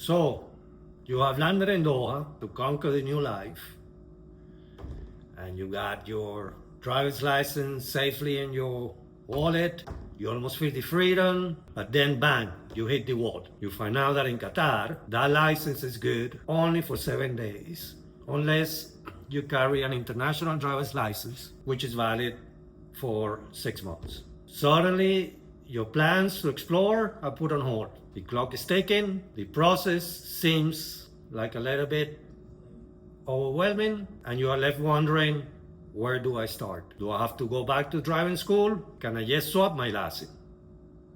So, you have landed in Doha to conquer the new life, and you got your driver's license safely in your wallet. You almost feel the freedom, but then bang, you hit the wall. You find out that in Qatar, that license is good only for 7 days, unless you carry an international driver's license, which is valid for 6 months. Suddenly, your plans to explore are put on hold. The clock is ticking. The process seems like a little bit overwhelming, and you are left wondering, where do I start? Do I have to go back to driving school? Can I just swap my license?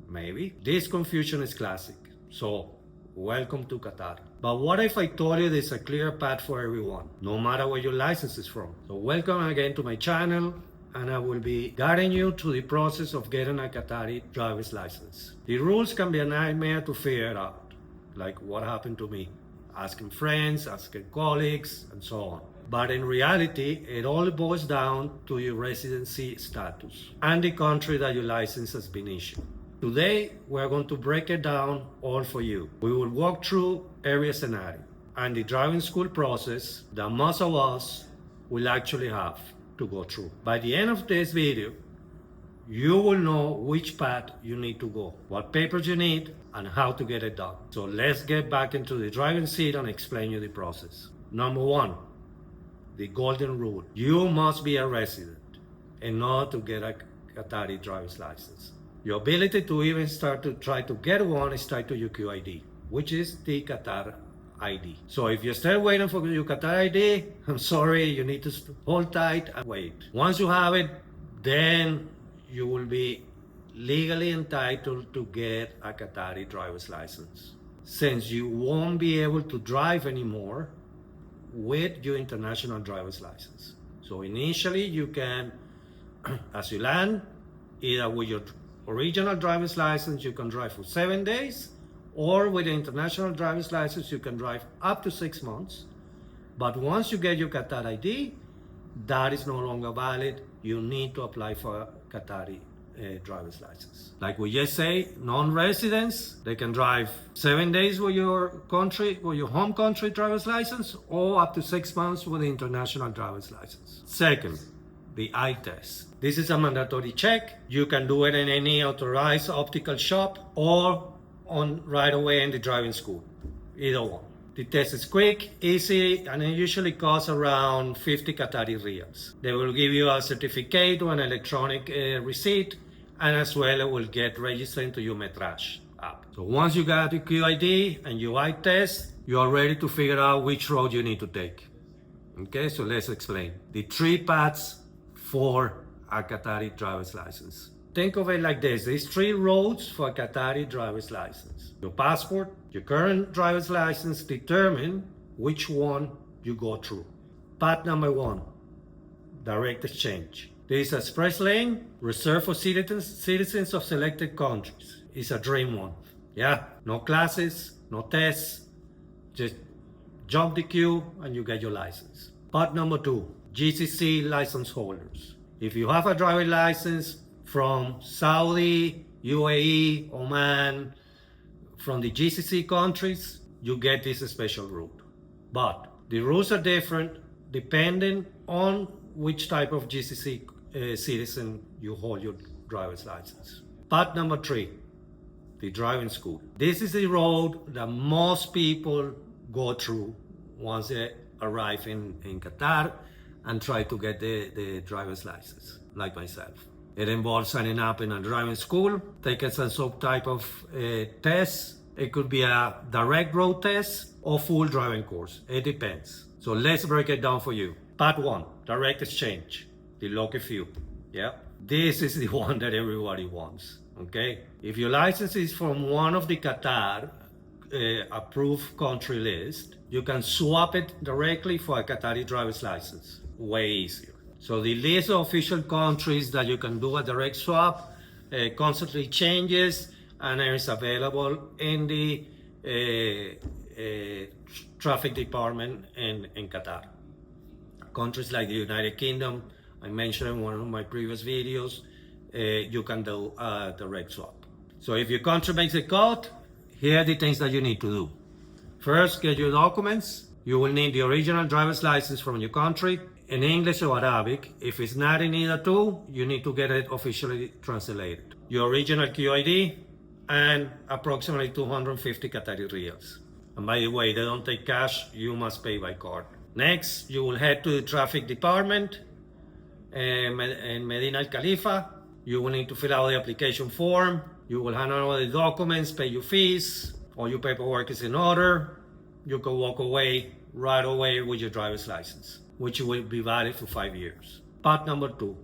Maybe. This confusion is classic. So, welcome to Qatar. But what if I told you there's a clear path for everyone, no matter where your license is from? So welcome again to my channel, and I will be guiding you through the process of getting a Qatari driver's license. The rules can be a nightmare to figure out, like what happened to me, asking friends, asking colleagues, and so on. But in reality, it all boils down to your residency status and the country that your license has been issued. Today, we're going to break it down all for you. We will walk through every scenario and the driving school process that most of us will actually have to go through. By the end of this video, you will know which path you need to go, what papers you need, and how to get it done. So let's get back into the driving seat and explain you the process. Number one, the golden rule. You must be a resident in order to get a Qatari driver's license. Your ability to even start to try to get one is tied to your QID, which is the Qatar ID. So if you're still waiting for your Qatar ID, I'm sorry, you need to hold tight and wait. Once you have it, then you will be legally entitled to get a Qatari driver's license, since you won't be able to drive anymore with your international driver's license. So initially you can, as you land, either with your original driver's license, you can drive for 7 days, or with the international driver's license, you can drive up to 6 months. But once you get your Qatar ID, that is no longer valid. You need to apply for a Qatari driver's license. Like we just say, non-residents, they can drive 7 days with your country, with your home country driver's license, or up to 6 months with the international driver's license. Second, the eye test. This is a mandatory check. You can do it in any authorized optical shop or on right away in the driving school, either one. The test is quick, easy, and it usually costs around 50 Qatari riyals. They will give you a certificate or an electronic receipt, and as well it will get registered into your Metrash app. So once you got your QID and your eye test, you are ready to figure out which road you need to take. Okay, so let's explain. The 3 paths for a Qatari driver's license. Think of it like this. There's 3 roads for a Qatari driver's license. Your passport, your current driver's license determine which one you go through. Path number 1, direct exchange. There is a express lane reserved for citizens of selected countries. It's a dream one. Yeah, no classes, no tests. Just jump the queue and you get your license. Path number 2, GCC license holders. If you have a driver's license from Saudi, UAE, Oman, from the GCC countries, you get this special route. But the rules are different depending on which type of GCC citizen you hold your driver's license. Path number 3, the driving school. This is the road that most people go through once they arrive in Qatar and try to get the driver's license, like myself. It involves signing up in a driving school, taking some type of test. It could be a direct road test or full driving course. It depends. So let's break it down for you. Part 1, direct exchange, the lucky few. Yeah, this is the one that everybody wants. Okay, if your license is from one of the Qatar approved country list, you can swap it directly for a Qatari driver's license. Way easier. So the list of official countries that you can do a direct swap constantly changes, and is available in the traffic department in Qatar. Countries like the United Kingdom, I mentioned in one of my previous videos, you can do a direct swap. So if your country makes a cut, here are the things that you need to do. First, get your documents. You will need the original driver's license from your country in English or Arabic. If it's not in either two, you need to get it officially translated. Your original QID and approximately 250 Qatari riyals. And by the way, they don't take cash, you must pay by card. Next, you will head to the traffic department in Medina Al Khalifa. You will need to fill out the application form. You will hand over the documents, pay your fees. All your paperwork is in order. You can walk away right away with your driver's license, which will be valid for 5 years. Part number 2,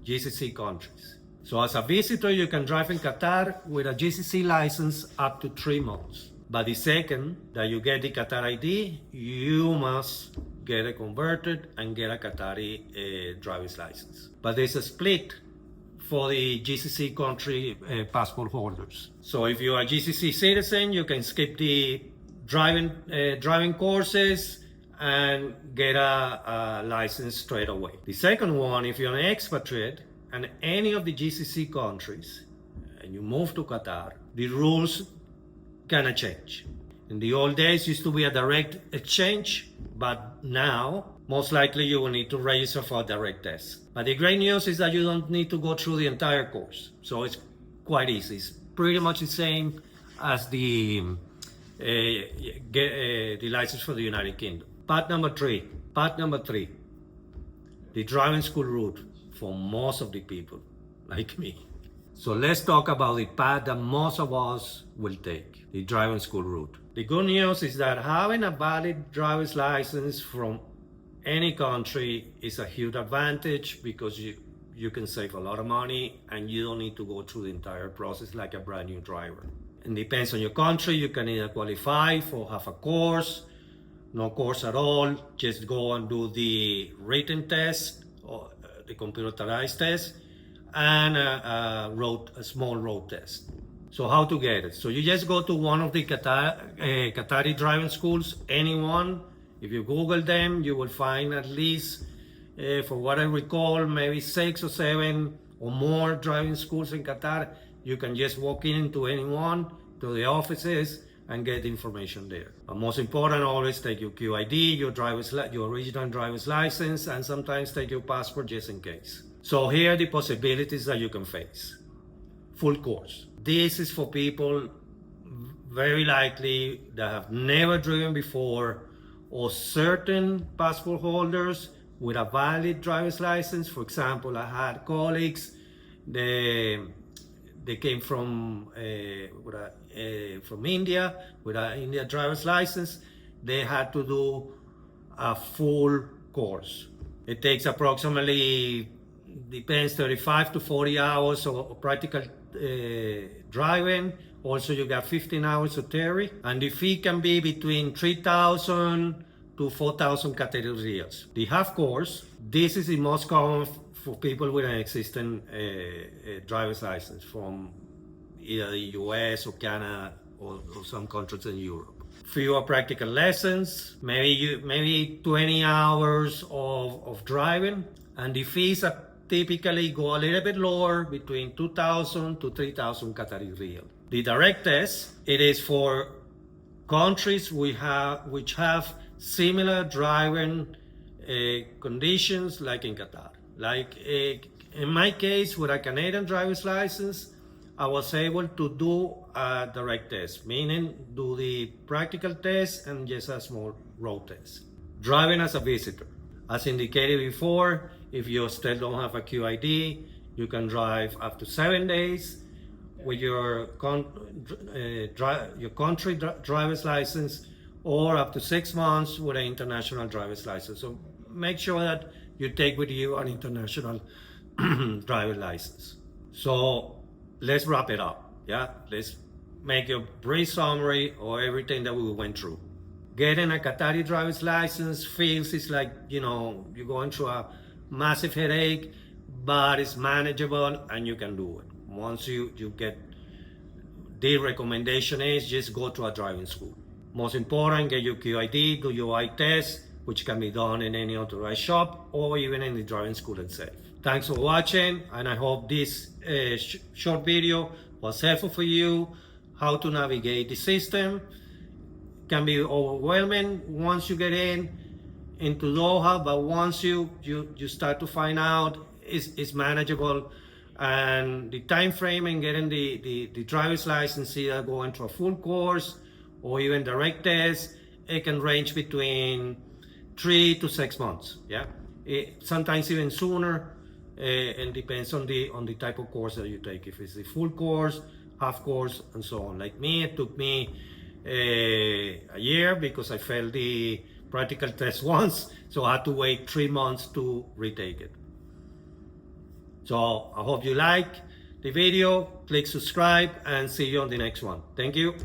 GCC countries. So as a visitor, you can drive in Qatar with a GCC license up to 3 months. But the second that you get the Qatar ID, you must get it converted and get a Qatari driver's license. But there's a split for the GCC country passport holders. So if you're a GCC citizen, you can skip the driving courses and get a license straight away. The second one, if you're an expatriate and any of the GCC countries and you move to Qatar, the rules gonna change. In the old days, used to be a direct exchange, but now most likely you will need to register for a direct test. But the great news is that you don't need to go through the entire course. So it's quite easy. It's pretty much the same as the license for the United Kingdom. Part number three, the driving school route for most of the people like me. So let's talk about the path that most of us will take, the driving school route. The good news is that having a valid driver's license from any country is a huge advantage because you can save a lot of money and you don't need to go through the entire process like a brand new driver. It depends on your country. You can either qualify for half a course, no course at all, just go and do the written test or the computerized test and a small road test. So how to get it? So you just go to one of the Qatari driving schools, anyone. If you Google them, you will find at least, for what I recall, maybe 6 or 7 or more driving schools in Qatar. You can just walk into any one, to the offices, and get information there. But most important, always take your QID, your original driver's license, and sometimes take your passport just in case. So here are the possibilities that you can face. Full course. This is for people very likely that have never driven before, or certain passport holders with a valid driver's license. For example, I had colleagues, they came from India with an India driver's license. They had to do a full course. It takes approximately, depends, 35 to 40 hours of practical driving. Also, you got 15 hours of theory, and the fee can be between 3,000 to 4,000 Qatari riyals. The half course, this is the most common for people with an existing driver's license from either the US or Canada or some countries in Europe. Fewer practical lessons, maybe 20 hours of driving, and the fees are typically go a little bit lower, between 2,000 to 3,000 Qatari riyal. The direct test, it is for countries which have similar driving conditions like in Qatar. Like in my case, with a Canadian driver's license, I was able to do a direct test, meaning do the practical test and just a small road test. Driving as a visitor. As indicated before, if you still don't have a QID, you can drive up to 7 days with your country driver's license, or up to 6 months with an international driver's license. So make sure that you take with you an international driver's license. So let's wrap it up. Yeah, let's make a brief summary of everything that we went through. Getting a Qatari driver's license feels it's like, you're going through a massive headache, but it's manageable and you can do it. Once you get, the recommendation is just go to a driving school. Most important, get your QID, do your eye test, which can be done in any authorized shop or even in the driving school itself. Thanks for watching, and I hope this short video was helpful for you, how to navigate the system. can be overwhelming once you get into Doha, but once you start to find out, it's manageable. And the time frame in getting the driver's license, either going to a full course or even direct test, it can range between 3 to 6 months. Yeah, sometimes even sooner. It depends on the type of course that you take. If it's a full course, half course, and so on. Like me, it took me a year because I failed the practical test once, so I had to wait 3 months to retake it. So I hope you like the video, click subscribe, and see you on the next one. Thank you.